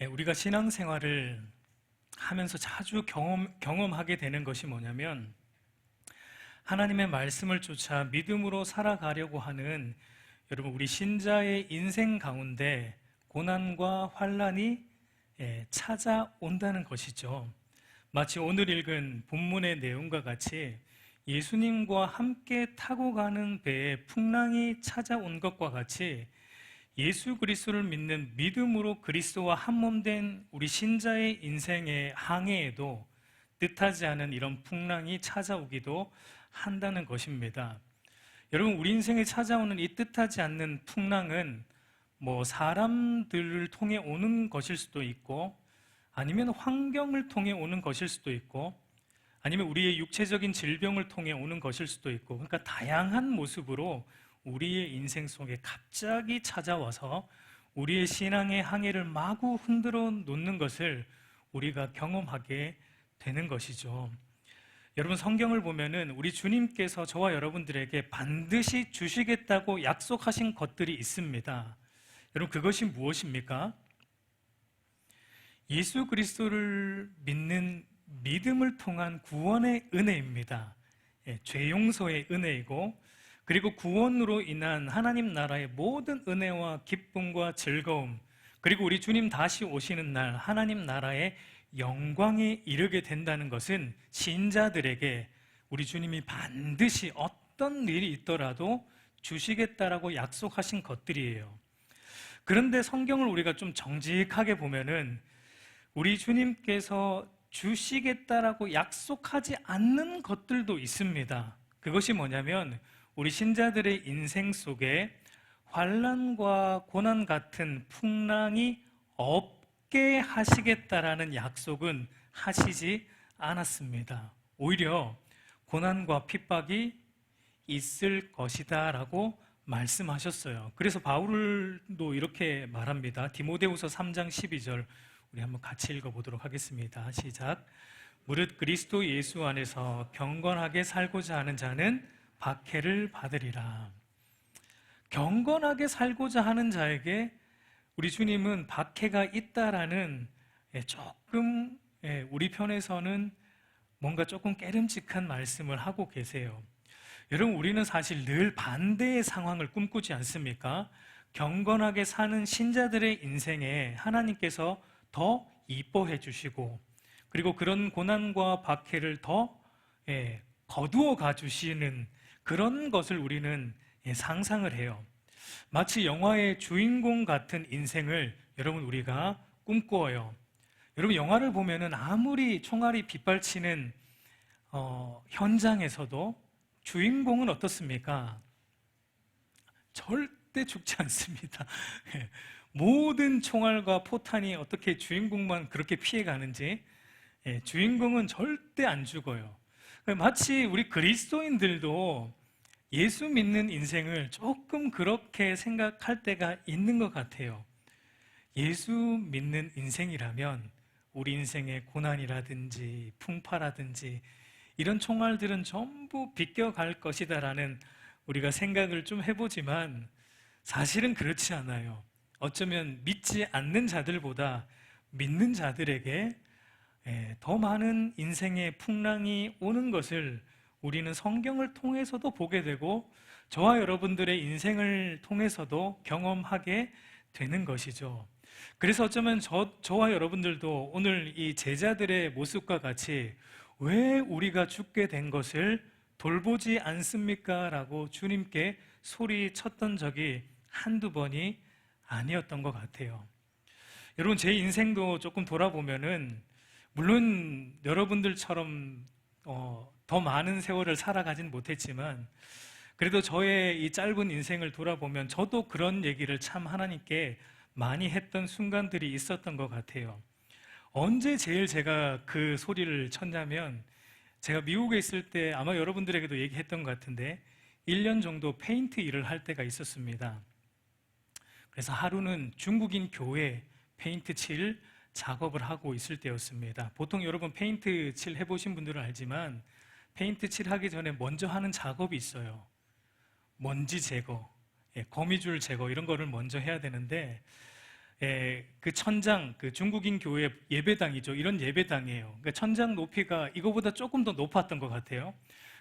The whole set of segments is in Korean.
우리가 신앙생활을 하면서 자주 경험하게 되는 것이 뭐냐면 하나님의 말씀을 쫓아 믿음으로 살아가려고 하는 여러분 우리 신자의 인생 가운데 고난과 환난이 찾아온다는 것이죠. 마치 오늘 읽은 본문의 내용과 같이 예수님과 함께 타고 가는 배에 풍랑이 찾아온 것과 같이 예수 그리스도를 믿는 믿음으로 그리스도와 한몸된 우리 신자의 인생의 항해에도 뜻하지 않은 이런 풍랑이 찾아오기도 한다는 것입니다. 여러분, 우리 인생에 찾아오는 이 뜻하지 않는 풍랑은 사람들을 통해 오는 것일 수도 있고, 아니면 환경을 통해 오는 것일 수도 있고, 아니면 우리의 육체적인 질병을 통해 오는 것일 수도 있고, 그러니까 다양한 모습으로 우리의 인생 속에 갑자기 찾아와서 우리의 신앙의 항해를 마구 흔들어 놓는 것을 우리가 경험하게 되는 것이죠. 여러분, 성경을 보면은 우리 주님께서 저와 여러분들에게 반드시 주시겠다고 약속하신 것들이 있습니다. 여러분, 그것이 무엇입니까? 예수 그리스도를 믿는 믿음을 통한 구원의 은혜입니다. 죄 용서의 은혜이고, 그리고 구원으로 인한 하나님 나라의 모든 은혜와 기쁨과 즐거움, 그리고 우리 주님 다시 오시는 날 하나님 나라의 영광에 이르게 된다는 것은 신자들에게 우리 주님이 반드시 어떤 일이 있더라도 주시겠다라고 약속하신 것들이에요. 그런데 성경을 우리가 좀 정직하게 보면은 우리 주님께서 주시겠다라고 약속하지 않는 것들도 있습니다. 그것이 뭐냐면 우리 신자들의 인생 속에 환난과 고난 같은 풍랑이 없게 하시겠다라는 약속은 하시지 않았습니다. 오히려 고난과 핍박이 있을 것이다 라고 말씀하셨어요. 그래서 바울도 이렇게 말합니다. 디모데후서 3장 12절 우리 한번 같이 읽어보도록 하겠습니다. 시작. 무릇 그리스도 예수 안에서 경건하게 살고자 하는 자는 박해를 받으리라. 경건하게 살고자 하는 자에게 우리 주님은 박해가 있다라는 조금 우리 편에서는 뭔가 조금 깨름직한 말씀을 하고 계세요. 여러분, 우리는 사실 늘 반대의 상황을 꿈꾸지 않습니까? 경건하게 사는 신자들의 인생에 하나님께서 더 이뻐해 주시고, 그리고 그런 고난과 박해를 더 거두어 가 주시는 그런 것을 우리는 상상을 해요. 마치 영화의 주인공 같은 인생을 여러분 우리가 꿈꾸어요. 여러분, 영화를 보면은 아무리 총알이 빗발치는 현장에서도 주인공은 어떻습니까? 절대 죽지 않습니다. 모든 총알과 포탄이 어떻게 주인공만 그렇게 피해가는지 주인공은 절대 안 죽어요. 마치 우리 그리스도인들도 예수 믿는 인생을 조금 그렇게 생각할 때가 있는 것 같아요. 예수 믿는 인생이라면 우리 인생의 고난이라든지 풍파라든지 이런 총알들은 전부 비껴갈 것이다라는 우리가 생각을 좀 해보지만 사실은 그렇지 않아요. 어쩌면 믿지 않는 자들보다 믿는 자들에게 더 많은 인생의 풍랑이 오는 것을 우리는 성경을 통해서도 보게 되고 저와 여러분들의 인생을 통해서도 경험하게 되는 것이죠. 그래서 어쩌면 저와 여러분들도 오늘 이 제자들의 모습과 같이 왜 우리가 죽게 된 것을 돌보지 않습니까? 라고 주님께 소리쳤던 적이 한두 번이 아니었던 것 같아요. 여러분, 제 인생도 조금 돌아보면은 물론 여러분들처럼 더 많은 세월을 살아가진 못했지만 그래도 저의 이 짧은 인생을 돌아보면 저도 그런 얘기를 참 하나님께 많이 했던 순간들이 있었던 것 같아요. 언제 제일 제가 그 소리를 쳤냐면 제가 미국에 있을 때 아마 여러분들에게도 얘기했던 것 같은데 1년 정도 페인트 일을 할 때가 있었습니다. 그래서 하루는 중국인 교회 페인트 칠 작업을 하고 있을 때였습니다. 보통 여러분 페인트 칠 해보신 분들은 알지만 페인트 칠하기 전에 먼저 하는 작업이 있어요. 먼지 제거, 거미줄 제거 이런 거를 먼저 해야 되는데 그 천장, 그 중국인 교회 예배당이죠. 이런 예배당이에요. 그러니까 천장 높이가 이거보다 조금 더 높았던 것 같아요.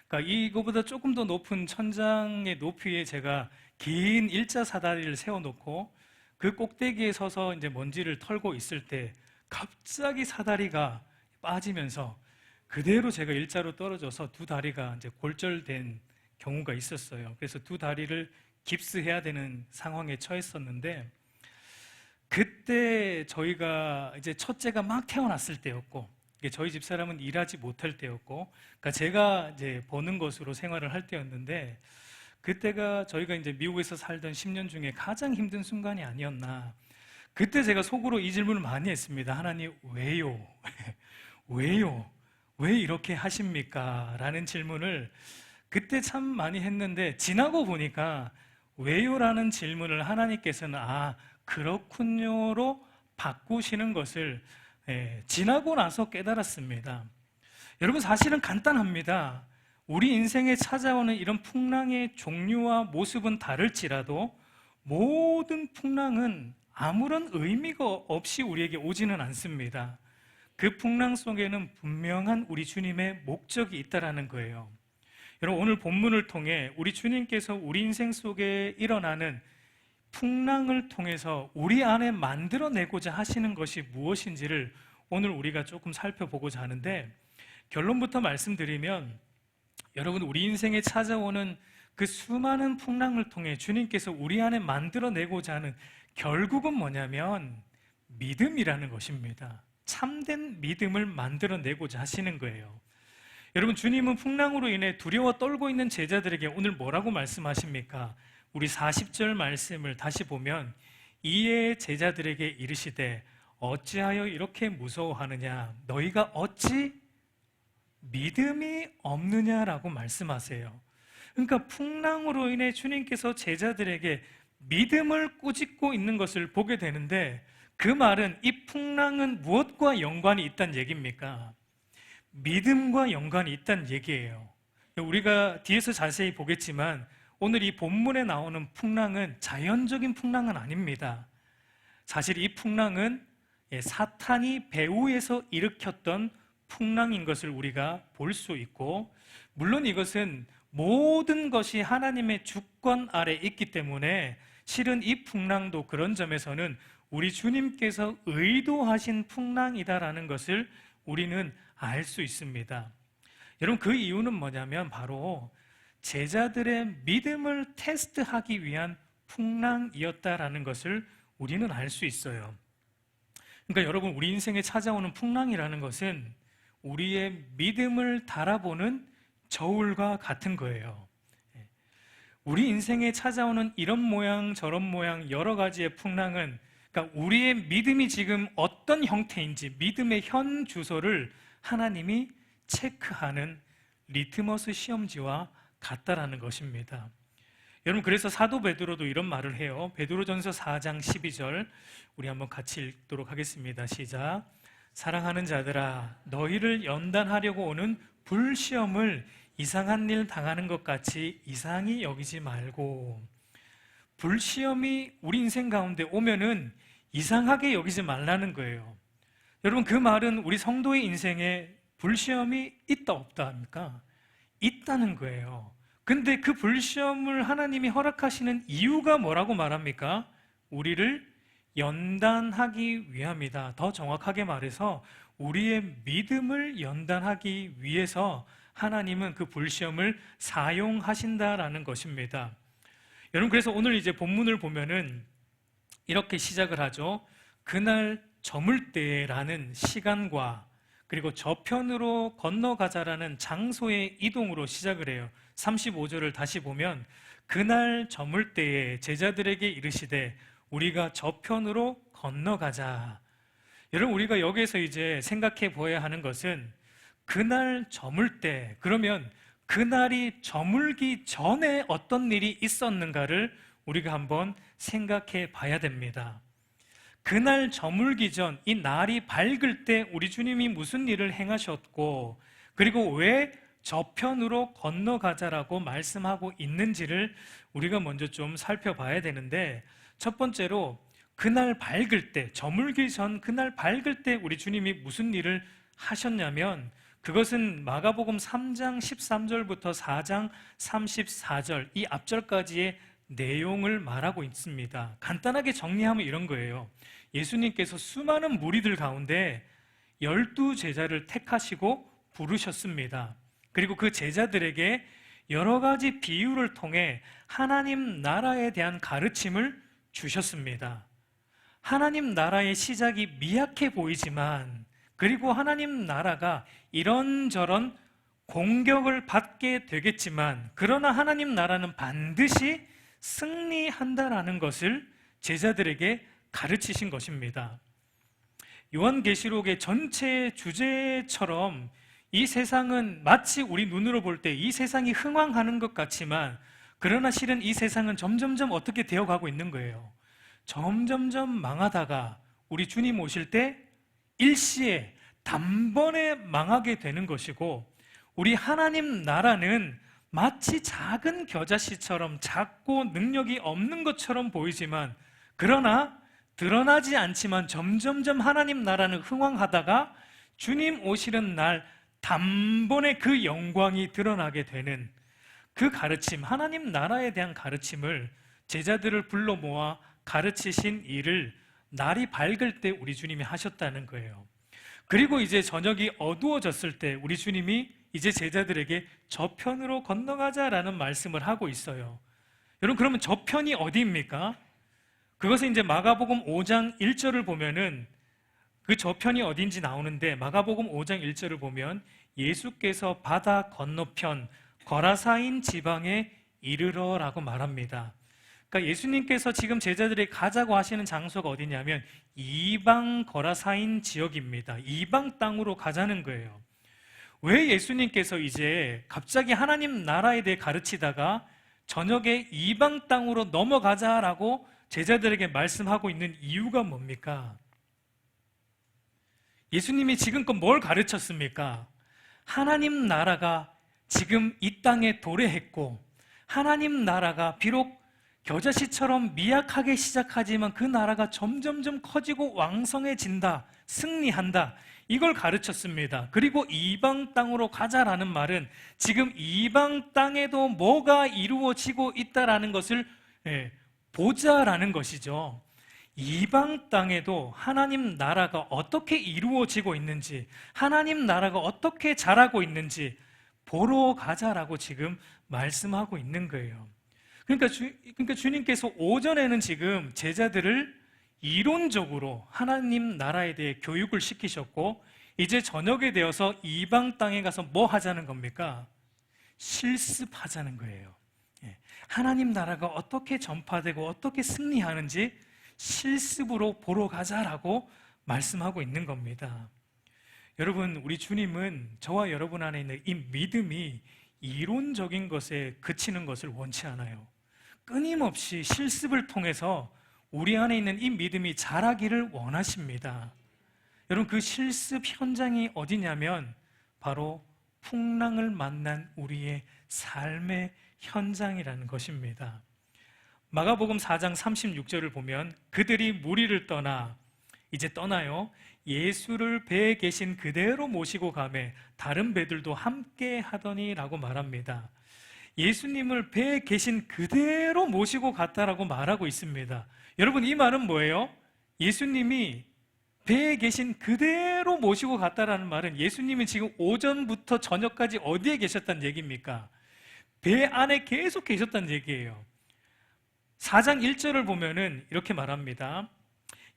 그러니까 이거보다 조금 더 높은 천장의 높이에 제가 긴 일자 사다리를 세워놓고 그 꼭대기에 서서 이제 먼지를 털고 있을 때 갑자기 사다리가 빠지면서 그대로 제가 일자로 떨어져서 두 다리가 이제 골절된 경우가 있었어요. 그래서 두 다리를 깁스해야 되는 상황에 처했었는데, 그때 저희가 이제 첫째가 막 태어났을 때였고, 저희 집사람은 일하지 못할 때였고, 그러니까 제가 이제 버는 것으로 생활을 할 때였는데, 그때가 저희가 이제 미국에서 살던 10년 중에 가장 힘든 순간이 아니었나. 그때 제가 속으로 이 질문을 많이 했습니다. 하나님, 왜요? 왜요? 왜 이렇게 하십니까? 라는 질문을 그때 참 많이 했는데, 지나고 보니까 왜요라는 질문을 하나님께서는 그렇군요로 바꾸시는 것을 지나고 나서 깨달았습니다. 여러분, 사실은 간단합니다. 우리 인생에 찾아오는 이런 풍랑의 종류와 모습은 다를지라도 모든 풍랑은 아무런 의미가 없이 우리에게 오지는 않습니다. 그 풍랑 속에는 분명한 우리 주님의 목적이 있다는 거예요. 여러분, 오늘 본문을 통해 우리 주님께서 우리 인생 속에 일어나는 풍랑을 통해서 우리 안에 만들어내고자 하시는 것이 무엇인지를 오늘 우리가 조금 살펴보고자 하는데, 결론부터 말씀드리면, 여러분, 우리 인생에 찾아오는 그 수많은 풍랑을 통해 주님께서 우리 안에 만들어내고자 하는 결국은 뭐냐면 믿음이라는 것입니다. 참된 믿음을 만들어내고자 하시는 거예요. 여러분, 주님은 풍랑으로 인해 두려워 떨고 있는 제자들에게 오늘 뭐라고 말씀하십니까? 우리 40절 말씀을 다시 보면, 이에 제자들에게 이르시되 어찌하여 이렇게 무서워하느냐, 너희가 어찌 믿음이 없느냐라고 말씀하세요. 그러니까 풍랑으로 인해 주님께서 제자들에게 믿음을 꾸짖고 있는 것을 보게 되는데, 그 말은 이 풍랑은 무엇과 연관이 있다는 얘기입니까? 믿음과 연관이 있다는 얘기예요. 우리가 뒤에서 자세히 보겠지만 오늘 이 본문에 나오는 풍랑은 자연적인 풍랑은 아닙니다. 사실 이 풍랑은 사탄이 배후에서 일으켰던 풍랑인 것을 우리가 볼 수 있고, 물론 이것은 모든 것이 하나님의 주권 아래 있기 때문에 실은 이 풍랑도 그런 점에서는 우리 주님께서 의도하신 풍랑이다라는 것을 우리는 알 수 있습니다. 여러분, 그 이유는 뭐냐면 바로 제자들의 믿음을 테스트하기 위한 풍랑이었다라는 것을 우리는 알 수 있어요. 그러니까 여러분, 우리 인생에 찾아오는 풍랑이라는 것은 우리의 믿음을 달아보는 저울과 같은 거예요. 우리 인생에 찾아오는 이런 모양 저런 모양 여러 가지의 풍랑은, 그러니까 우리의 믿음이 지금 어떤 형태인지 믿음의 현 주소를 하나님이 체크하는 리트머스 시험지와 같다라는 것입니다. 여러분, 그래서 사도 베드로도 이런 말을 해요. 베드로전서 4장 12절 우리 한번 같이 읽도록 하겠습니다. 시작. 사랑하는 자들아, 너희를 연단하려고 오는 불시험을 이상한 일 당하는 것 같이 이상히 여기지 말고. 불시험이 우리 인생 가운데 오면은 이상하게 여기지 말라는 거예요. 여러분, 그 말은 우리 성도의 인생에 불시험이 있다 없다 합니까? 있다는 거예요. 근데 그 불시험을 하나님이 허락하시는 이유가 뭐라고 말합니까? 우리를 연단하기 위함이다. 더 정확하게 말해서 우리의 믿음을 연단하기 위해서 하나님은 그 불시험을 사용하신다라는 것입니다. 여러분, 그래서 오늘 이제 본문을 보면은 이렇게 시작을 하죠. 그날 저물 때라는 시간과 그리고 저편으로 건너가자라는 장소의 이동으로 시작을 해요. 35절을 다시 보면 그날 저물 때에 제자들에게 이르시되 우리가 저편으로 건너가자. 여러분, 우리가 여기에서 이제 생각해 보아야 하는 것은 그날 저물 때, 그러면 그날이 저물기 전에 어떤 일이 있었는가를 우리가 한번 생각해 봐야 됩니다. 그날 저물기 전, 이 날이 밝을 때 우리 주님이 무슨 일을 행하셨고, 그리고 왜 저편으로 건너가자라고 말씀하고 있는지를 우리가 먼저 좀 살펴봐야 되는데, 첫 번째로 그날 밝을 때, 저물기 전 그날 밝을 때 우리 주님이 무슨 일을 하셨냐면, 그것은 마가복음 3장 13절부터 4장 34절 이 앞절까지의 내용을 말하고 있습니다. 간단하게 정리하면 이런 거예요. 예수님께서 수많은 무리들 가운데 12제자를 택하시고 부르셨습니다. 그리고 그 제자들에게 여러 가지 비유를 통해 하나님 나라에 대한 가르침을 주셨습니다. 하나님 나라의 시작이 미약해 보이지만, 그리고 하나님 나라가 이런저런 공격을 받게 되겠지만, 그러나 하나님 나라는 반드시 승리한다라는 것을 제자들에게 가르치신 것입니다. 요한계시록의 전체 주제처럼 이 세상은 마치 우리 눈으로 볼 때 이 세상이 흥왕하는 것 같지만, 그러나 실은 이 세상은 점점점 어떻게 되어가고 있는 거예요. 점점점 망하다가 우리 주님 오실 때 일시에 단번에 망하게 되는 것이고, 우리 하나님 나라는 마치 작은 겨자씨처럼 작고 능력이 없는 것처럼 보이지만, 그러나 드러나지 않지만 점점점 하나님 나라는 흥왕하다가 주님 오시는 날 단번에 그 영광이 드러나게 되는 그 가르침, 하나님 나라에 대한 가르침을 제자들을 불러 모아 가르치신 일을 날이 밝을 때 우리 주님이 하셨다는 거예요. 그리고 이제 저녁이 어두워졌을 때 우리 주님이 이제 제자들에게 저편으로 건너가자라는 말씀을 하고 있어요. 여러분, 그러면 저편이 어디입니까? 그것은 이제 마가복음 5장 1절을 보면은 그 저편이 어딘지 나오는데, 마가복음 5장 1절을 보면 예수께서 바다 건너편 거라사인 지방에 이르러라고 말합니다. 그러니까 예수님께서 지금 제자들이 가자고 하시는 장소가 어디냐면 이방 거라사인 지역입니다. 이방 땅으로 가자는 거예요. 왜 예수님께서 이제 갑자기 하나님 나라에 대해 가르치다가 저녁에 이방 땅으로 넘어가자라고 제자들에게 말씀하고 있는 이유가 뭡니까? 예수님이 지금껏 뭘 가르쳤습니까? 하나님 나라가 지금 이 땅에 도래했고, 하나님 나라가 비록 겨자씨처럼 미약하게 시작하지만 그 나라가 점점점 커지고 왕성해진다, 승리한다, 이걸 가르쳤습니다. 그리고 이방 땅으로 가자라는 말은 지금 이방 땅에도 뭐가 이루어지고 있다라는 것을 보자라는 것이죠. 이방 땅에도 하나님 나라가 어떻게 이루어지고 있는지, 하나님 나라가 어떻게 자라고 있는지 보러 가자라고 지금 말씀하고 있는 거예요. 그러니까 주님께서 오전에는 지금 제자들을 이론적으로 하나님 나라에 대해 교육을 시키셨고, 이제 저녁에 되어서 이방 땅에 가서 뭐 하자는 겁니까? 실습하자는 거예요. 하나님 나라가 어떻게 전파되고 어떻게 승리하는지 실습으로 보러 가자라고 말씀하고 있는 겁니다. 여러분, 우리 주님은 저와 여러분 안에 있는 이 믿음이 이론적인 것에 그치는 것을 원치 않아요. 끊임없이 실습을 통해서 우리 안에 있는 이 믿음이 자라기를 원하십니다. 여러분, 그 실습 현장이 어디냐면 바로 풍랑을 만난 우리의 삶의 현장이라는 것입니다. 마가복음 4장 36절을 보면 그들이 무리를 떠나, 이제 떠나요, 예수를 배에 계신 그대로 모시고 가매 다른 배들도 함께 하더니라고 말합니다. 예수님을 배에 계신 그대로 모시고 갔다라고 말하고 있습니다. 여러분, 이 말은 뭐예요? 예수님이 배에 계신 그대로 모시고 갔다라는 말은 예수님은 지금 오전부터 저녁까지 어디에 계셨다는 얘기입니까? 배 안에 계속 계셨다는 얘기예요. 4장 1절을 보면은 이렇게 말합니다.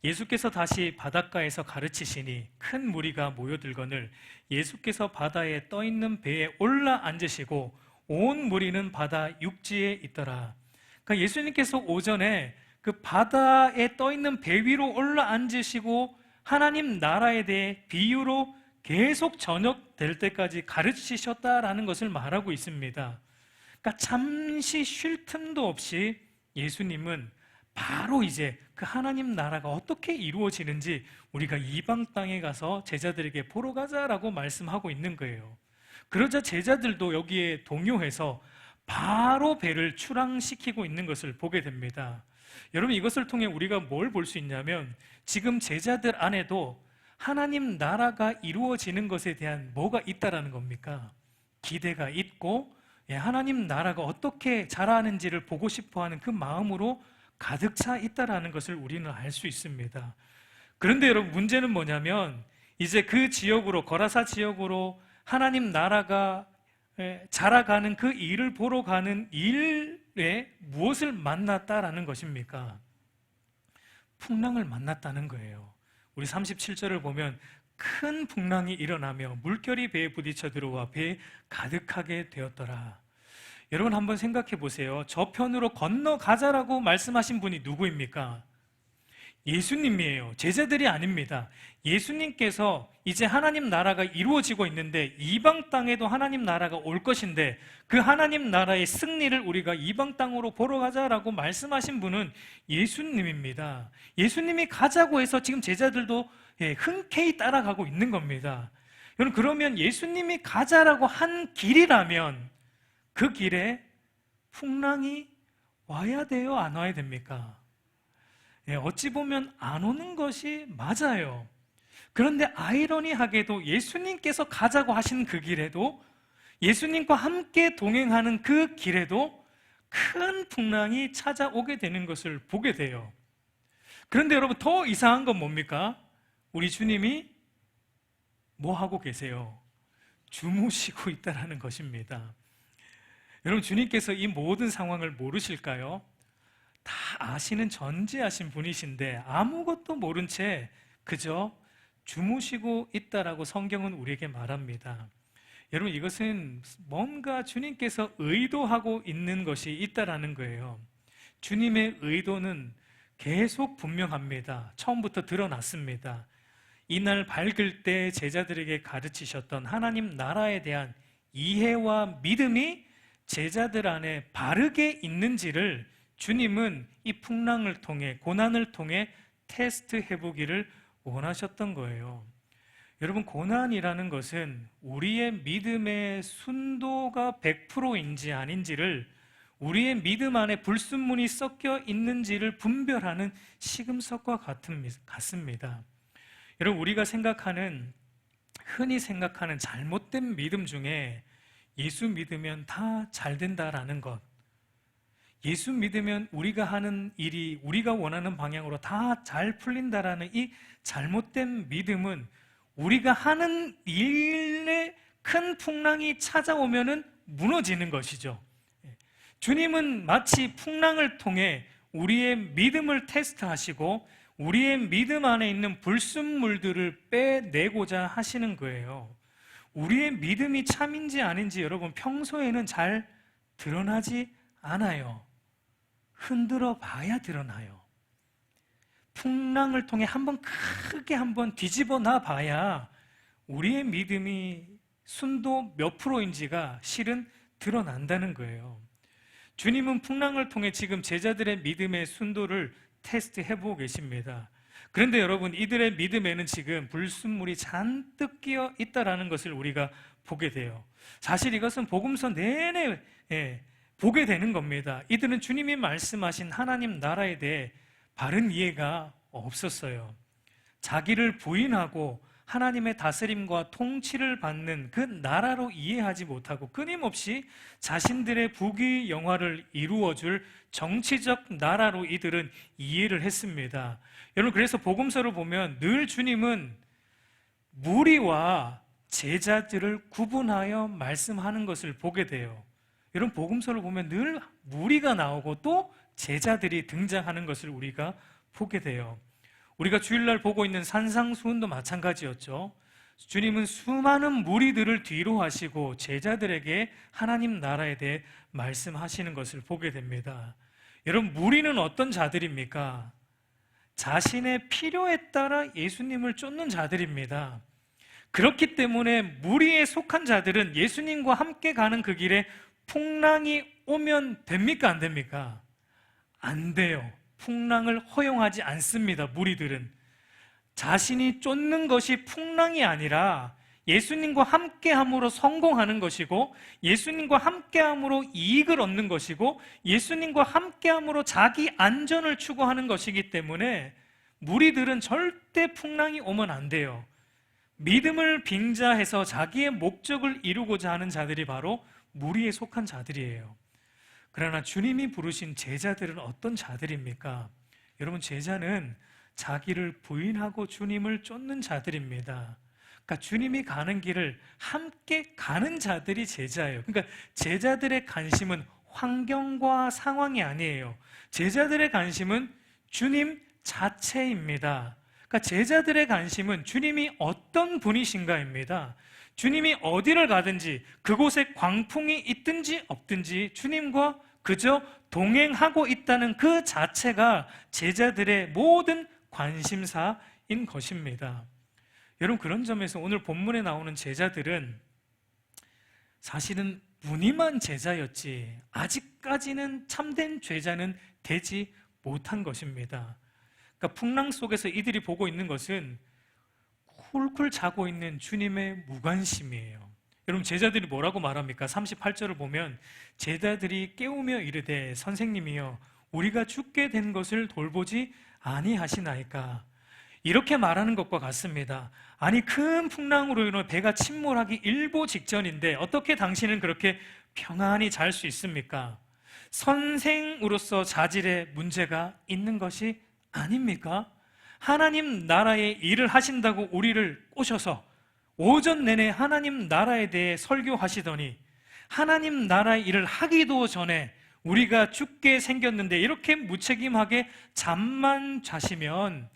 예수께서 다시 바닷가에서 가르치시니 큰 무리가 모여들거늘 예수께서 바다에 떠있는 배에 올라 앉으시고 온 무리는 바다 육지에 있더라. 그러니까 예수님께서 오전에 그 바다에 떠있는 배 위로 올라 앉으시고 하나님 나라에 대해 비유로 계속 저녁 될 때까지 가르치셨다라는 것을 말하고 있습니다. 그러니까 잠시 쉴 틈도 없이 예수님은 바로 이제 그 하나님 나라가 어떻게 이루어지는지 우리가 이방 땅에 가서 제자들에게 보러 가자라고 말씀하고 있는 거예요. 그러자 제자들도 여기에 동요해서 바로 배를 출항시키고 있는 것을 보게 됩니다. 여러분, 이것을 통해 우리가 뭘 볼 수 있냐면 지금 제자들 안에도 하나님 나라가 이루어지는 것에 대한 뭐가 있다라는 겁니까? 기대가 있고 하나님 나라가 어떻게 자라는지를 보고 싶어하는 그 마음으로 가득 차 있다라는 것을 우리는 알 수 있습니다. 그런데 여러분, 문제는 뭐냐면 이제 그 지역으로, 거라사 지역으로 하나님 나라가 자라가는 그 일을 보러 가는 일에 무엇을 만났다라는 것입니까? 풍랑을 만났다는 거예요. 우리 37절을 보면 큰 풍랑이 일어나며 물결이 배에 부딪혀 들어와 배에 가득하게 되었더라. 여러분, 한번 생각해 보세요. 저편으로 건너가자라고 말씀하신 분이 누구입니까? 예수님이에요. 제자들이 아닙니다. 예수님께서 이제 하나님 나라가 이루어지고 있는데 이방 땅에도 하나님 나라가 올 것인데 그 하나님 나라의 승리를 우리가 이방 땅으로 보러 가자라고 말씀하신 분은 예수님입니다. 예수님이 가자고 해서 지금 제자들도 흔쾌히 따라가고 있는 겁니다. 여러분, 그러면 예수님이 가자라고 한 길이라면 그 길에 풍랑이 와야 돼요? 안 와야 됩니까? 어찌 보면 안 오는 것이 맞아요. 그런데 아이러니하게도 예수님께서 가자고 하신 그 길에도, 예수님과 함께 동행하는 그 길에도 큰 풍랑이 찾아오게 되는 것을 보게 돼요. 그런데 여러분, 더 이상한 건 뭡니까? 우리 주님이 뭐 하고 계세요? 주무시고 있다는 것입니다. 여러분, 주님께서 이 모든 상황을 모르실까요? 다 아시는 전지하신 분이신데 아무것도 모른 채 그저 주무시고 있다라고 성경은 우리에게 말합니다. 여러분, 이것은 뭔가 주님께서 의도하고 있는 것이 있다라는 거예요. 주님의 의도는 계속 분명합니다. 처음부터 드러났습니다. 이날 밝을 때 제자들에게 가르치셨던 하나님 나라에 대한 이해와 믿음이 제자들 안에 바르게 있는지를 주님은 이 풍랑을 통해, 고난을 통해 테스트해 보기를 원하셨던 거예요. 여러분, 고난이라는 것은 우리의 믿음의 순도가 100%인지 아닌지를, 우리의 믿음 안에 불순물이 섞여 있는지를 분별하는 시금석과 같습니다. 여러분, 우리가 흔히 생각하는 잘못된 믿음 중에 예수 믿으면 다 잘 된다라는 것, 예수 믿으면 우리가 하는 일이 우리가 원하는 방향으로 다 잘 풀린다라는 이 잘못된 믿음은 우리가 하는 일에 큰 풍랑이 찾아오면은 무너지는 것이죠. 주님은 마치 풍랑을 통해 우리의 믿음을 테스트하시고 우리의 믿음 안에 있는 불순물들을 빼내고자 하시는 거예요. 우리의 믿음이 참인지 아닌지 여러분, 평소에는 잘 드러나지 않아요. 흔들어 봐야 드러나요. 풍랑을 통해 크게 한번 뒤집어 놔 봐야 우리의 믿음이 순도 몇 프로인지가 실은 드러난다는 거예요. 주님은 풍랑을 통해 지금 제자들의 믿음의 순도를 테스트해 보고 계십니다. 그런데 여러분, 이들의 믿음에는 지금 불순물이 잔뜩 끼어 있다라는 것을 우리가 보게 돼요. 사실 이것은 복음서 내내 보게 되는 겁니다. 이들은 주님이 말씀하신 하나님 나라에 대해 바른 이해가 없었어요. 자기를 부인하고 하나님의 다스림과 통치를 받는 그 나라로 이해하지 못하고 끊임없이 자신들의 부귀영화를 이루어줄 정치적 나라로 이들은 이해를 했습니다. 여러분, 그래서 복음서를 보면 늘 주님은 무리와 제자들을 구분하여 말씀하는 것을 보게 돼요. 여러분, 복음서를 보면 늘 무리가 나오고 또 제자들이 등장하는 것을 우리가 보게 돼요. 우리가 주일날 보고 있는 산상수훈도 마찬가지였죠. 주님은 수많은 무리들을 뒤로 하시고 제자들에게 하나님 나라에 대해 말씀하시는 것을 보게 됩니다. 여러분, 무리는 어떤 자들입니까? 자신의 필요에 따라 예수님을 쫓는 자들입니다. 그렇기 때문에 무리에 속한 자들은 예수님과 함께 가는 그 길에 풍랑이 오면 됩니까? 안 됩니까? 안 돼요. 풍랑을 허용하지 않습니다. 무리들은 자신이 쫓는 것이 풍랑이 아니라 예수님과 함께함으로 성공하는 것이고, 예수님과 함께함으로 이익을 얻는 것이고, 예수님과 함께함으로 자기 안전을 추구하는 것이기 때문에 무리들은 절대 풍랑이 오면 안 돼요. 믿음을 빙자해서 자기의 목적을 이루고자 하는 자들이 바로 무리에 속한 자들이에요. 그러나 주님이 부르신 제자들은 어떤 자들입니까? 여러분, 제자는 자기를 부인하고 주님을 쫓는 자들입니다. 그러니까 주님이 가는 길을 함께 가는 자들이 제자예요. 그러니까 제자들의 관심은 환경과 상황이 아니에요. 제자들의 관심은 주님 자체입니다. 그러니까 제자들의 관심은 주님이 어떤 분이신가입니다. 주님이 어디를 가든지 그곳에 광풍이 있든지 없든지 주님과 그저 동행하고 있다는 그 자체가 제자들의 모든 관심사인 것입니다. 여러분, 그런 점에서 오늘 본문에 나오는 제자들은 사실은 무늬만 제자였지 아직까지는 참된 제자는 되지 못한 것입니다. 그러니까 풍랑 속에서 이들이 보고 있는 것은 쿨쿨 자고 있는 주님의 무관심이에요. 여러분, 제자들이 뭐라고 말합니까? 38절을 보면 제자들이 깨우며 이르되 선생님이여 우리가 죽게 된 것을 돌보지 아니하시나이까. 이렇게 말하는 것과 같습니다. 아니, 큰 풍랑으로 인해 배가 침몰하기 일보 직전인데 어떻게 당신은 그렇게 평안히 잘 수 있습니까? 선생으로서 자질에 문제가 있는 것이 아닙니까? 하나님 나라의 일을 하신다고 우리를 꼬셔서 오전 내내 하나님 나라에 대해 설교하시더니 하나님 나라의 일을 하기도 전에 우리가 죽게 생겼는데 이렇게 무책임하게 잠만 자시면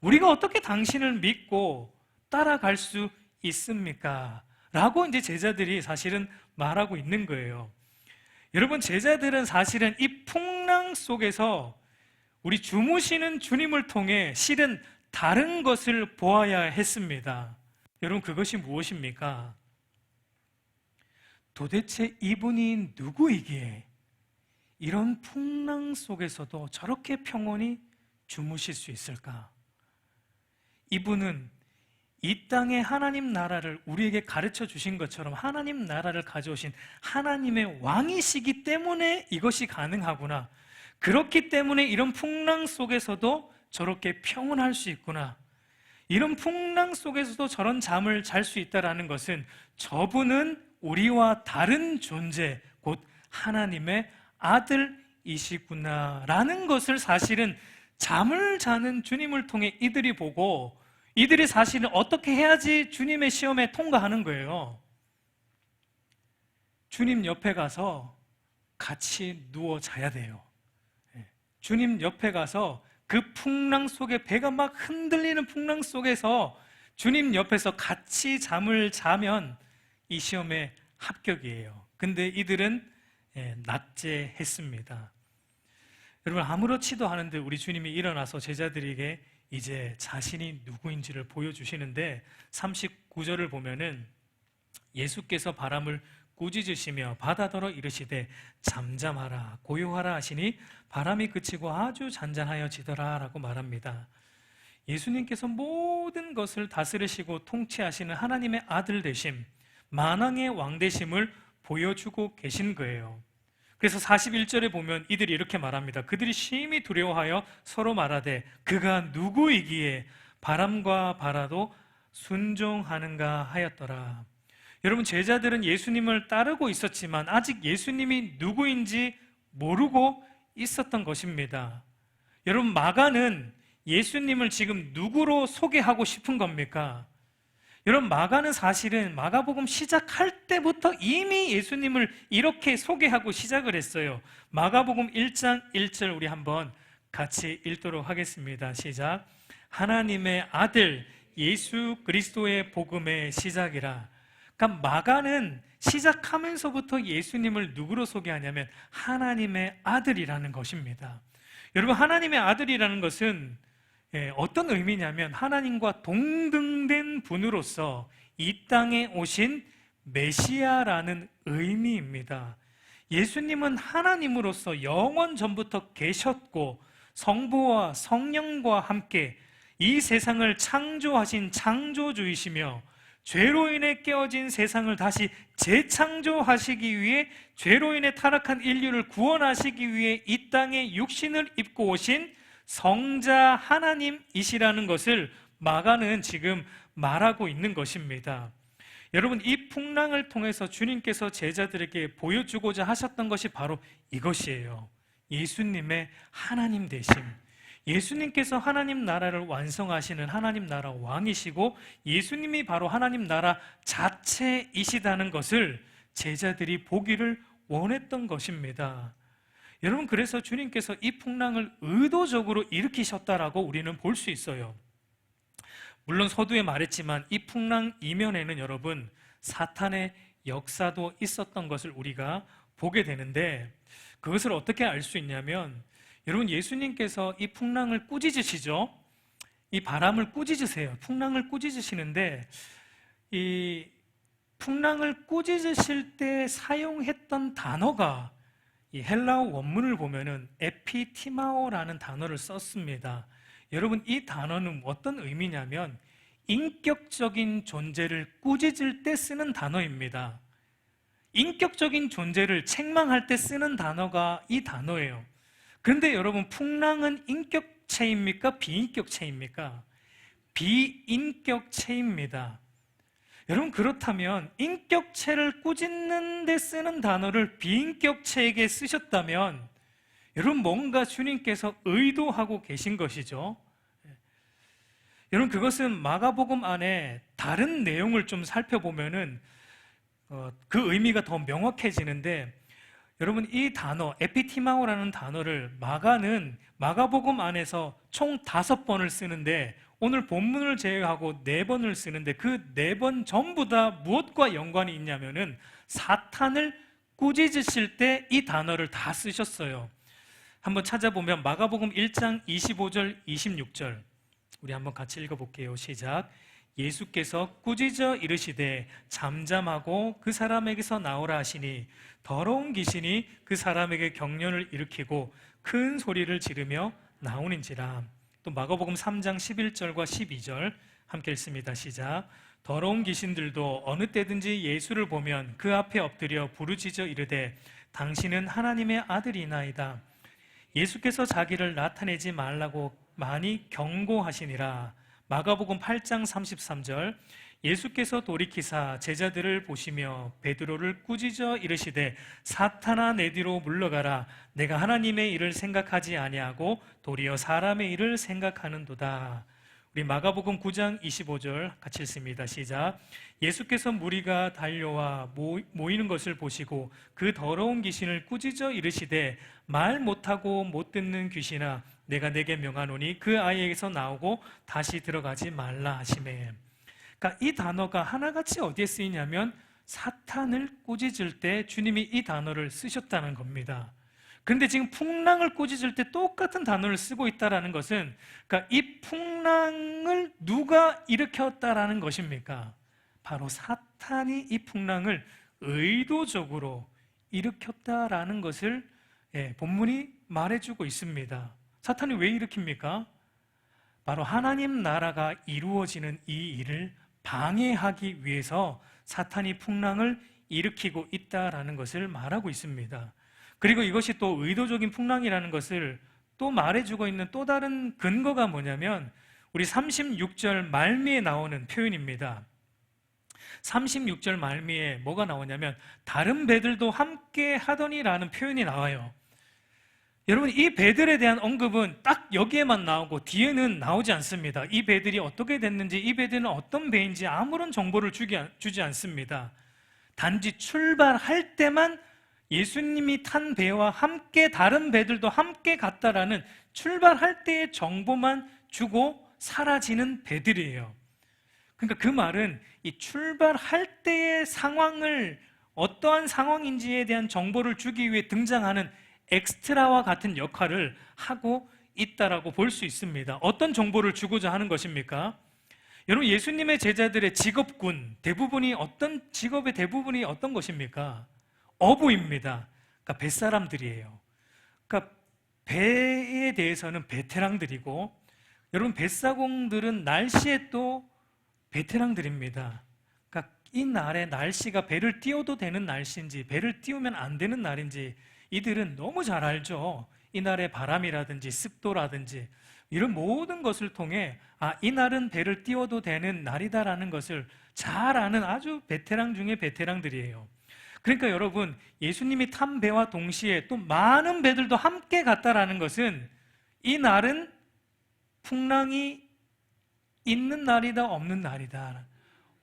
우리가 어떻게 당신을 믿고 따라갈 수 있습니까? 라고 이제 제자들이 사실은 말하고 있는 거예요. 여러분, 제자들은 사실은 이 풍랑 속에서 우리 주무시는 주님을 통해 실은 다른 것을 보아야 했습니다. 여러분, 그것이 무엇입니까? 도대체 이분이 누구이기에 이런 풍랑 속에서도 저렇게 평온히 주무실 수 있을까? 이분은 이 땅의 하나님 나라를 우리에게 가르쳐 주신 것처럼 하나님 나라를 가져오신 하나님의 왕이시기 때문에 이것이 가능하구나. 그렇기 때문에 이런 풍랑 속에서도 저렇게 평온할 수 있구나. 이런 풍랑 속에서도 저런 잠을 잘 수 있다는 것은 저분은 우리와 다른 존재, 곧 하나님의 아들이시구나라는 것을 사실은 잠을 자는 주님을 통해 이들이 보고 이들이 사실은 어떻게 해야지 주님의 시험에 통과하는 거예요. 주님 옆에 가서 같이 누워 자야 돼요. 주님 옆에 가서 그 풍랑 속에 배가 막 흔들리는 풍랑 속에서 주님 옆에서 같이 잠을 자면 이 시험에 합격이에요. 근데 이들은 낙제했습니다. 여러분, 아무렇지도 않은데 우리 주님이 일어나서 제자들에게 이제 자신이 누구인지를 보여주시는데 39절을 보면은 예수께서 바람을 꾸짖으시며 바다더러 이르시되 잠잠하라 고요하라 하시니 바람이 그치고 아주 잔잔하여지더라 라고 말합니다. 예수님께서 모든 것을 다스리시고 통치하시는 하나님의 아들 되심, 만왕의 왕 되심을 보여주고 계신 거예요. 그래서 41절에 보면 이들이 이렇게 말합니다. 그들이 심히 두려워하여 서로 말하되 그가 누구이기에 바람과 바다도 순종하는가 하였더라. 여러분, 제자들은 예수님을 따르고 있었지만 아직 예수님이 누구인지 모르고 있었던 것입니다. 여러분, 마가는 예수님을 지금 누구로 소개하고 싶은 겁니까? 여러분, 마가는 사실은 마가복음 시작할 때부터 이미 예수님을 이렇게 소개하고 시작을 했어요. 마가복음 1장 1절 우리 한번 같이 읽도록 하겠습니다. 시작. 하나님의 아들 예수 그리스도의 복음의 시작이라. 그러니까 마가는 시작하면서부터 예수님을 누구로 소개하냐면 하나님의 아들이라는 것입니다. 여러분, 하나님의 아들이라는 것은 어떤 의미냐면 하나님과 동등된 분으로서 이 땅에 오신 메시아라는 의미입니다. 예수님은 하나님으로서 영원 전부터 계셨고 성부와 성령과 함께 이 세상을 창조하신 창조주이시며 죄로 인해 깨어진 세상을 다시 재창조하시기 위해, 죄로 인해 타락한 인류를 구원하시기 위해 이 땅에 육신을 입고 오신 성자 하나님이시라는 것을 마가는 지금 말하고 있는 것입니다. 여러분, 이 풍랑을 통해서 주님께서 제자들에게 보여주고자 하셨던 것이 바로 이것이에요. 예수님의 하나님 되심. 예수님께서 하나님 나라를 완성하시는 하나님 나라 왕이시고 예수님이 바로 하나님 나라 자체이시다는 것을 제자들이 보기를 원했던 것입니다. 여러분, 그래서 주님께서 이 풍랑을 의도적으로 일으키셨다라고 우리는 볼 수 있어요. 물론 서두에 말했지만 이 풍랑 이면에는 여러분 사탄의 역사도 있었던 것을 우리가 보게 되는데, 그것을 어떻게 알 수 있냐면, 여러분, 예수님께서 이 풍랑을 꾸짖으시죠. 이 바람을 꾸짖으세요. 풍랑을 꾸짖으시는데, 이 풍랑을 꾸짖으실 때 사용했던 단어가, 이 헬라어 원문을 보면은 에피티마오라는 단어를 썼습니다. 여러분, 이 단어는 어떤 의미냐면 인격적인 존재를 꾸짖을 때 쓰는 단어입니다. 인격적인 존재를 책망할 때 쓰는 단어가 이 단어예요. 그런데 여러분, 풍랑은 인격체입니까? 비인격체입니까? 비인격체입니다. 여러분, 그렇다면 인격체를 꾸짖는 데 쓰는 단어를 비인격체에게 쓰셨다면 여러분, 뭔가 주님께서 의도하고 계신 것이죠. 여러분, 그것은 마가복음 안에 다른 내용을 좀 살펴보면은 그 의미가 더 명확해지는데, 여러분, 이 단어 에피티마오라는 단어를 마가는 마가복음 안에서 총 5번을 쓰는데 오늘 본문을 제외하고 4번을 쓰는데, 그 4번 전부 다 무엇과 연관이 있냐면은 사탄을 꾸짖으실 때 이 단어를 다 쓰셨어요. 한번 찾아보면 마가복음 1장 25절 26절 우리 한번 같이 읽어볼게요. 시작. 예수께서 꾸짖어 이르시되 잠잠하고 그 사람에게서 나오라 하시니 더러운 귀신이 그 사람에게 경련을 일으키고 큰 소리를 지르며 나오는지라. 또 마가복음 3장 11절과 12절 함께 읽습니다. 시작. 더러운 귀신들도 어느 때든지 예수를 보면 그 앞에 엎드려 부르짖어 이르되 당신은 하나님의 아들이나이다. 예수께서 자기를 나타내지 말라고 많이 경고하시니라. 마가복음 8장 33절 예수께서 돌이키사 제자들을 보시며 베드로를 꾸짖어 이르시되 사탄아 내 뒤로 물러가라. 내가 하나님의 일을 생각하지 아니하고 도리어 사람의 일을 생각하는도다. 우리 마가복음 9장 25절 같이 읽습니다. 시작. 예수께서 무리가 달려와 모이는 것을 보시고 그 더러운 귀신을 꾸짖어 이르시되 말 못하고 못 듣는 귀신아 내가 내게 명하노니 그 아이에게서 나오고 다시 들어가지 말라 하시매. 그러니까 이 단어가 하나같이 어디에 쓰이냐면 사탄을 꾸짖을 때 주님이 이 단어를 쓰셨다는 겁니다. 그런데 지금 풍랑을 꾸짖을 때 똑같은 단어를 쓰고 있다는 것은, 그러니까 이 풍랑을 누가 일으켰다라는 것입니까? 바로 사탄이 이 풍랑을 의도적으로 일으켰다라는 것을 본문이 말해주고 있습니다. 사탄이 왜 일으킵니까? 바로 하나님 나라가 이루어지는 이 일을 방해하기 위해서 사탄이 풍랑을 일으키고 있다라는 것을 말하고 있습니다. 그리고 이것이 또 의도적인 풍랑이라는 것을 또 말해주고 있는 또 다른 근거가 뭐냐면 우리 36절 말미에 나오는 표현입니다. 36절 말미에 뭐가 나오냐면 다른 배들도 함께 하더니라는 표현이 나와요. 여러분, 이 배들에 대한 언급은 딱 여기에만 나오고 뒤에는 나오지 않습니다. 이 배들이 어떻게 됐는지, 이 배들은 어떤 배인지 아무런 정보를 주지 않습니다. 단지 출발할 때만 예수님이 탄 배와 함께 다른 배들도 함께 갔다라는 출발할 때의 정보만 주고 사라지는 배들이에요. 그러니까 그 말은 이 출발할 때의 상황을 어떠한 상황인지에 대한 정보를 주기 위해 등장하는 엑스트라와 같은 역할을 하고 있다라고 볼 수 있습니다. 어떤 정보를 주고자 하는 것입니까? 여러분, 예수님의 제자들의 직업군 대부분이 어떤 직업의 대부분이 어떤 것입니까? 어부입니다. 그러니까 뱃사람들이에요. 그러니까 배에 대해서는 베테랑들이고, 여러분 뱃사공들은 날씨에 또 베테랑들입니다. 이 날의 날씨가 배를 띄워도 되는 날씨인지 배를 띄우면 안 되는 날인지 이들은 너무 잘 알죠. 이 날의 바람이라든지 습도라든지 이런 모든 것을 통해 이 날은 배를 띄워도 되는 날이다라는 것을 잘 아는 아주 베테랑 중에 베테랑들이에요. 그러니까 여러분, 예수님이 탄 배와 동시에 또 많은 배들도 함께 갔다라는 것은 이 날은 풍랑이 있는 날이다, 없는 날이다.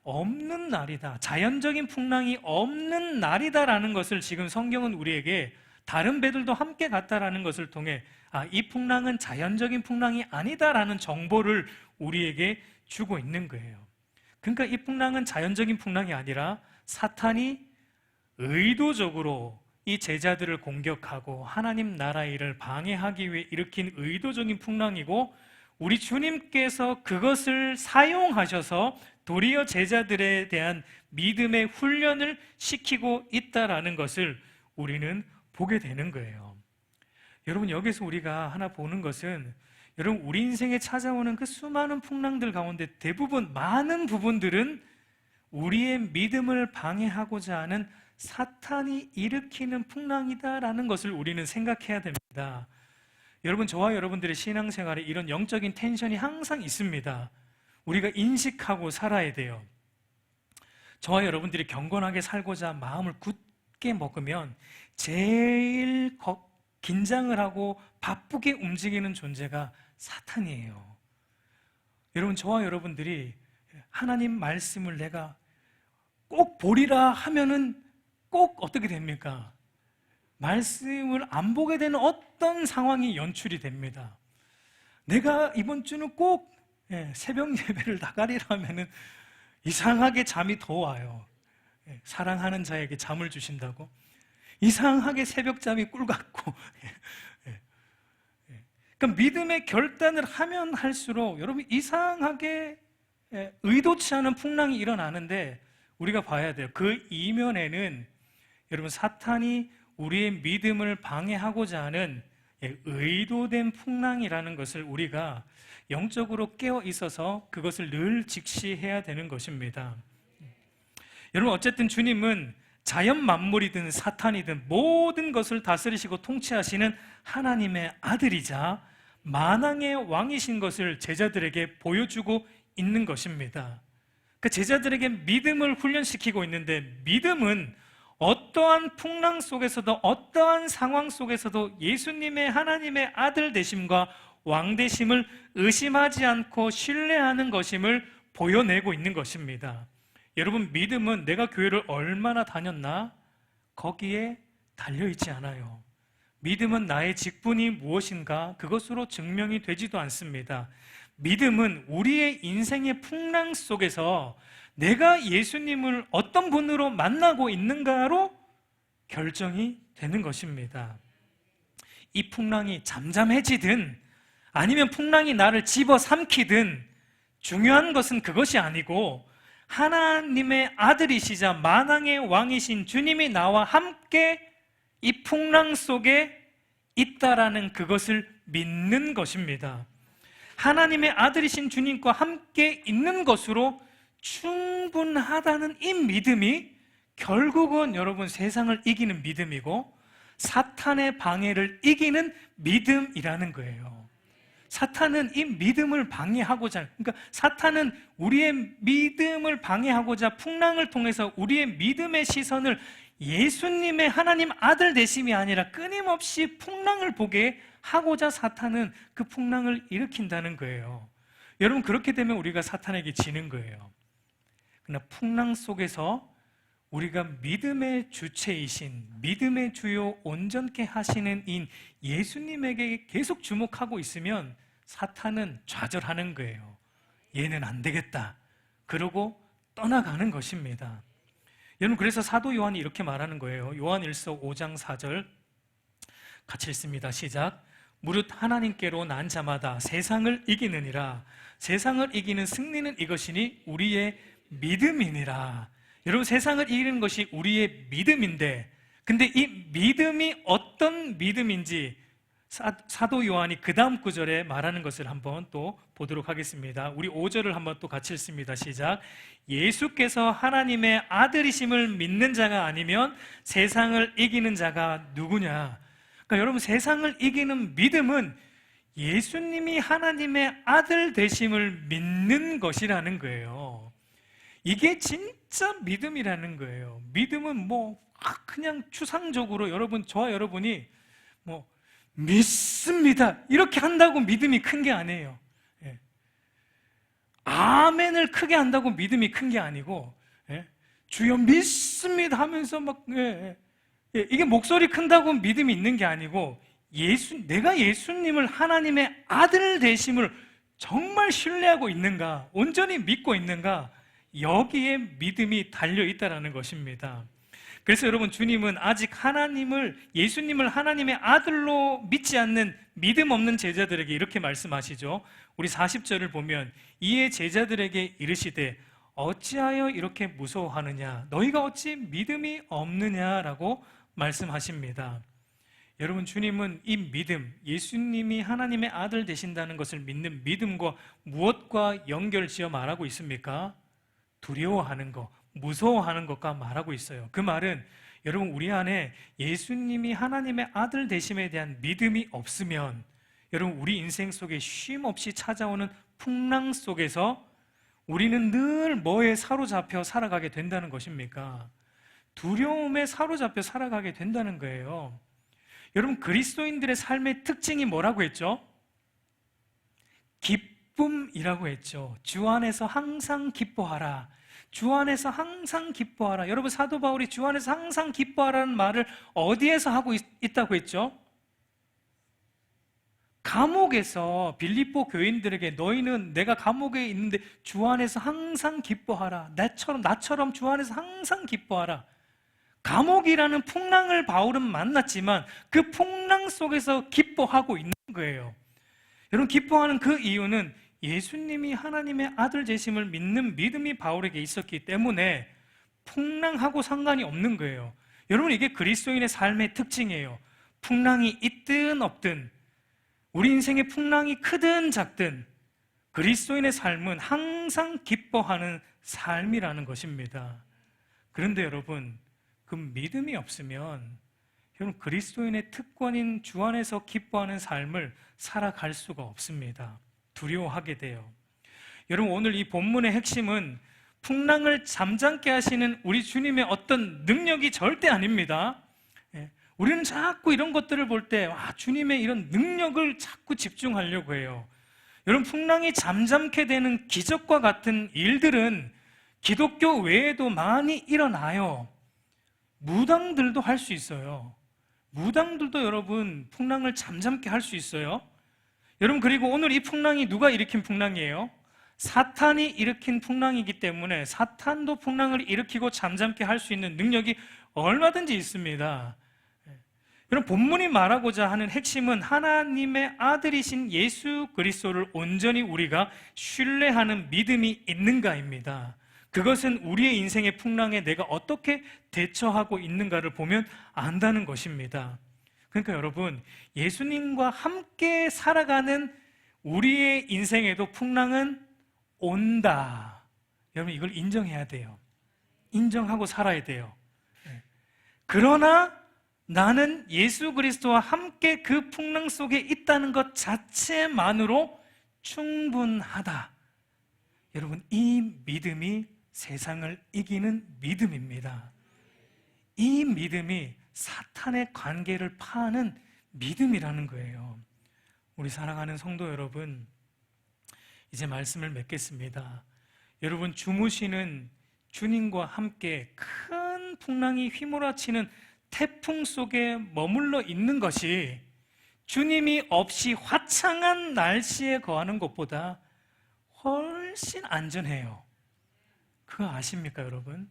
없는 날이다. 자연적인 풍랑이 없는 날이다라는 것을 지금 성경은 우리에게 다른 배들도 함께 갔다라는 것을 통해 이 풍랑은 자연적인 풍랑이 아니다라는 정보를 우리에게 주고 있는 거예요. 그러니까 이 풍랑은 자연적인 풍랑이 아니라 사탄이 의도적으로 이 제자들을 공격하고 하나님 나라 일을 방해하기 위해 일으킨 의도적인 풍랑이고, 우리 주님께서 그것을 사용하셔서 도리어 제자들에 대한 믿음의 훈련을 시키고 있다라는 것을 우리는 보게 되는 거예요. 여러분, 여기서 우리가 하나 보는 것은, 여러분, 우리 인생에 찾아오는 그 수많은 풍랑들 가운데 대부분 많은 부분들은 우리의 믿음을 방해하고자 하는 사탄이 일으키는 풍랑이다라는 것을 우리는 생각해야 됩니다. 여러분, 저와 여러분들의 신앙생활에 이런 영적인 텐션이 항상 있습니다. 우리가 인식하고 살아야 돼요. 저와 여러분들이 경건하게 살고자 마음을 굳게 먹으면 제일 긴장을 하고 바쁘게 움직이는 존재가 사탄이에요. 여러분, 저와 여러분들이 하나님 말씀을 내가 꼭 보리라 하면은 꼭 어떻게 됩니까? 말씀을 안 보게 되는 어떤 상황이 연출이 됩니다. 내가 이번 주는 꼭 새벽 예배를 나가리라 하면은 이상하게 잠이 더 와요. 사랑하는 자에게 잠을 주신다고 이상하게 새벽 잠이 꿀 같고. 그러니까 믿음의 결단을 하면 할수록 여러분 이상하게 의도치 않은 풍랑이 일어나는데, 우리가 봐야 돼요. 그 이면에는 여러분 사탄이 우리의 믿음을 방해하고자 하는 의도된 풍랑이라는 것을 우리가 영적으로 깨어 있어서 그것을 늘 직시해야 되는 것입니다. 여러분, 어쨌든 주님은 자연 만물이든 사탄이든 모든 것을 다스리시고 통치하시는 하나님의 아들이자 만왕의 왕이신 것을 제자들에게 보여주고 있는 것입니다. 그 제자들에게 믿음을 훈련시키고 있는데, 믿음은 어떠한 풍랑 속에서도 어떠한 상황 속에서도 예수님의 하나님의 아들 되심과 왕 되심을 의심하지 않고 신뢰하는 것임을 보여내고 있는 것입니다. 여러분, 믿음은 내가 교회를 얼마나 다녔나? 거기에 달려있지 않아요. 믿음은 나의 직분이 무엇인가? 그것으로 증명이 되지도 않습니다. 믿음은 우리의 인생의 풍랑 속에서 내가 예수님을 어떤 분으로 만나고 있는가로 결정이 되는 것입니다. 이 풍랑이 잠잠해지든 아니면 풍랑이 나를 집어삼키든 중요한 것은 그것이 아니고, 하나님의 아들이시자 만왕의 왕이신 주님이 나와 함께 이 풍랑 속에 있다라는 그것을 믿는 것입니다. 하나님의 아들이신 주님과 함께 있는 것으로 충분하다는 이 믿음이 결국은 여러분 세상을 이기는 믿음이고 사탄의 방해를 이기는 믿음이라는 거예요. 사탄은 이 믿음을 방해하고자, 그러니까 사탄은 우리의 믿음을 방해하고자 풍랑을 통해서 우리의 믿음의 시선을 예수님의 하나님 아들 되심이 아니라 끊임없이 풍랑을 보게 하고자 사탄은 그 풍랑을 일으킨다는 거예요. 여러분, 그렇게 되면 우리가 사탄에게 지는 거예요. 그러나 풍랑 속에서 우리가 믿음의 주체이신, 믿음의 주요 온전케 하시는 인 예수님에게 계속 주목하고 있으면 사탄은 좌절하는 거예요. 얘는 안 되겠다. 그러고 떠나가는 것입니다. 여러분, 그래서 사도 요한이 이렇게 말하는 거예요. 요한일서 5장 4절 같이 읽습니다. 시작. 무릇 하나님께로 난 자마다 세상을 이기느니라. 세상을 이기는 승리는 이것이니 우리의 믿음이니라. 여러분, 세상을 이기는 것이 우리의 믿음인데, 근데 이 믿음이 어떤 믿음인지 사도 요한이 그 다음 구절에 말하는 것을 한번 또 보도록 하겠습니다. 우리 5절을 한번 또 같이 읽습니다. 시작. 예수께서 하나님의 아들이심을 믿는 자가 아니면 세상을 이기는 자가 누구냐? 그러니까 여러분, 세상을 이기는 믿음은 예수님이 하나님의 아들 되심을 믿는 것이라는 거예요. 이게 진짜 믿음이라는 거예요. 믿음은 그냥 추상적으로 저와 여러분이 믿습니다 이렇게 한다고 믿음이 큰 게 아니에요. 예. 아멘을 크게 한다고 믿음이 큰 게 아니고, 예. 주여 믿습니다 하면서 이게 목소리 큰다고 믿음이 있는 게 아니고, 내가 예수님을 하나님의 아들 되심을 정말 신뢰하고 있는가, 온전히 믿고 있는가, 여기에 믿음이 달려있다는 것입니다. 그래서 여러분, 주님은 아직 예수님을 하나님의 아들로 믿지 않는 믿음 없는 제자들에게 이렇게 말씀하시죠. 우리 40절을 보면, 이에 제자들에게 이르시되 어찌하여 이렇게 무서워하느냐, 너희가 어찌 믿음이 없느냐라고 말씀하십니다. 여러분, 주님은 이 믿음, 예수님이 하나님의 아들 되신다는 것을 믿는 믿음과 무엇과 연결지어 말하고 있습니까? 두려워하는 것, 무서워하는 것과 말하고 있어요. 그 말은 여러분, 우리 안에 예수님이 하나님의 아들 되심에 대한 믿음이 없으면 여러분, 우리 인생 속에 쉼 없이 찾아오는 풍랑 속에서 우리는 늘 뭐에 사로잡혀 살아가게 된다는 것입니까? 두려움에 사로잡혀 살아가게 된다는 거예요. 여러분, 그리스도인들의 삶의 특징이 뭐라고 했죠? 기쁨이라고 했죠. 주 안에서 항상 기뻐하라. 주 안에서 항상 기뻐하라. 여러분, 사도 바울이 주 안에서 항상 기뻐하라는 말을 어디에서 하고 있다고 했죠? 감옥에서 빌립보 교인들에게, 너희는 내가 감옥에 있는데 주 안에서 항상 기뻐하라. 나처럼 주 안에서 항상 기뻐하라. 감옥이라는 풍랑을 바울은 만났지만 그 풍랑 속에서 기뻐하고 있는 거예요. 여러분, 기뻐하는 그 이유는 예수님이 하나님의 아들 되심을 믿는 믿음이 바울에게 있었기 때문에 풍랑하고 상관이 없는 거예요. 여러분, 이게 그리스도인의 삶의 특징이에요. 풍랑이 있든 없든, 우리 인생의 풍랑이 크든 작든, 그리스도인의 삶은 항상 기뻐하는 삶이라는 것입니다. 그런데 여러분, 그 믿음이 없으면 여러분, 그리스도인의 특권인 주 안에서 기뻐하는 삶을 살아갈 수가 없습니다. 두려워하게 돼요. 여러분, 오늘 이 본문의 핵심은 풍랑을 잠잠케 하시는 우리 주님의 어떤 능력이 절대 아닙니다. 우리는 자꾸 이런 것들을 볼 때 주님의 이런 능력을 자꾸 집중하려고 해요. 여러분, 풍랑이 잠잠케 되는 기적과 같은 일들은 기독교 외에도 많이 일어나요. 무당들도 할 수 있어요. 무당들도 여러분, 풍랑을 잠잠케 할 수 있어요. 여러분, 그리고 오늘 이 풍랑이 누가 일으킨 풍랑이에요? 사탄이 일으킨 풍랑이기 때문에 사탄도 풍랑을 일으키고 잠잠케 할 수 있는 능력이 얼마든지 있습니다. 여러분, 본문이 말하고자 하는 핵심은 하나님의 아들이신 예수 그리스도를 온전히 우리가 신뢰하는 믿음이 있는가입니다. 그것은 우리의 인생의 풍랑에 내가 어떻게 대처하고 있는가를 보면 안다는 것입니다. 그러니까 여러분, 예수님과 함께 살아가는 우리의 인생에도 풍랑은 온다. 여러분, 이걸 인정해야 돼요. 인정하고 살아야 돼요. 그러나 나는 예수 그리스도와 함께 그 풍랑 속에 있다는 것 자체만으로 충분하다. 여러분, 이 믿음이 세상을 이기는 믿음입니다. 이 믿음이 사탄의 관계를 파는 믿음이라는 거예요. 우리 사랑하는 성도 여러분, 이제 말씀을 맺겠습니다. 여러분, 주무시는 주님과 함께 큰 풍랑이 휘몰아치는 태풍 속에 머물러 있는 것이 주님이 없이 화창한 날씨에 거하는 것보다 훨씬 안전해요. 그거 아십니까, 여러분?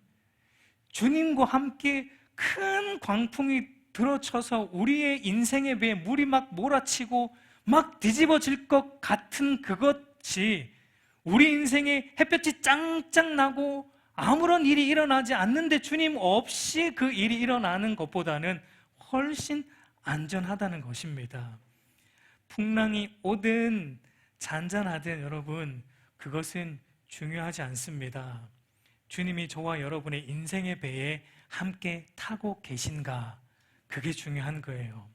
주님과 함께 큰 광풍이 들어쳐서 우리의 인생에 배에 물이 막 몰아치고 막 뒤집어질 것 같은 그것이 우리 인생에 햇볕이 짱짱 나고 아무런 일이 일어나지 않는데 주님 없이 그 일이 일어나는 것보다는 훨씬 안전하다는 것입니다. 풍랑이 오든 잔잔하든 여러분, 그것은 중요하지 않습니다. 주님이 저와 여러분의 인생의 배에 함께 타고 계신가? 그게 중요한 거예요.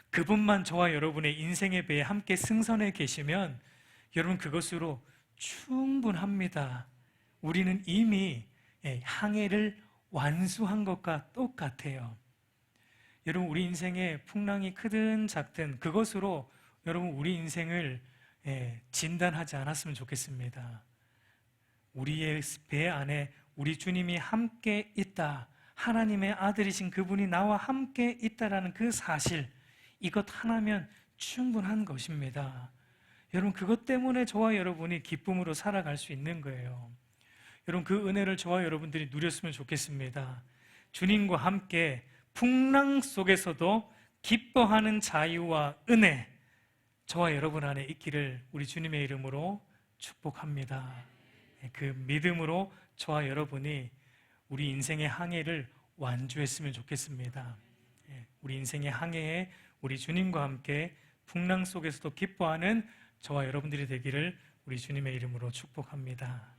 그분만 저와 여러분의 인생의 배에 함께 승선해 계시면 여러분, 그것으로 충분합니다. 우리는 이미 항해를 완수한 것과 똑같아요. 여러분, 우리 인생에 풍랑이 크든 작든 그것으로 여러분, 우리 인생을 진단하지 않았으면 좋겠습니다. 우리의 배 안에 우리 주님이 함께 있다, 하나님의 아들이신 그분이 나와 함께 있다라는 그 사실, 이것 하나면 충분한 것입니다. 여러분, 그것 때문에 저와 여러분이 기쁨으로 살아갈 수 있는 거예요. 여러분, 그 은혜를 저와 여러분들이 누렸으면 좋겠습니다. 주님과 함께 풍랑 속에서도 기뻐하는 자유와 은혜, 저와 여러분 안에 있기를 우리 주님의 이름으로 축복합니다. 그 믿음으로 저와 여러분이 우리 인생의 항해를 완주했으면 좋겠습니다. 우리 인생의 항해에 우리 주님과 함께 풍랑 속에서도 기뻐하는 저와 여러분들이 되기를 우리 주님의 이름으로 축복합니다.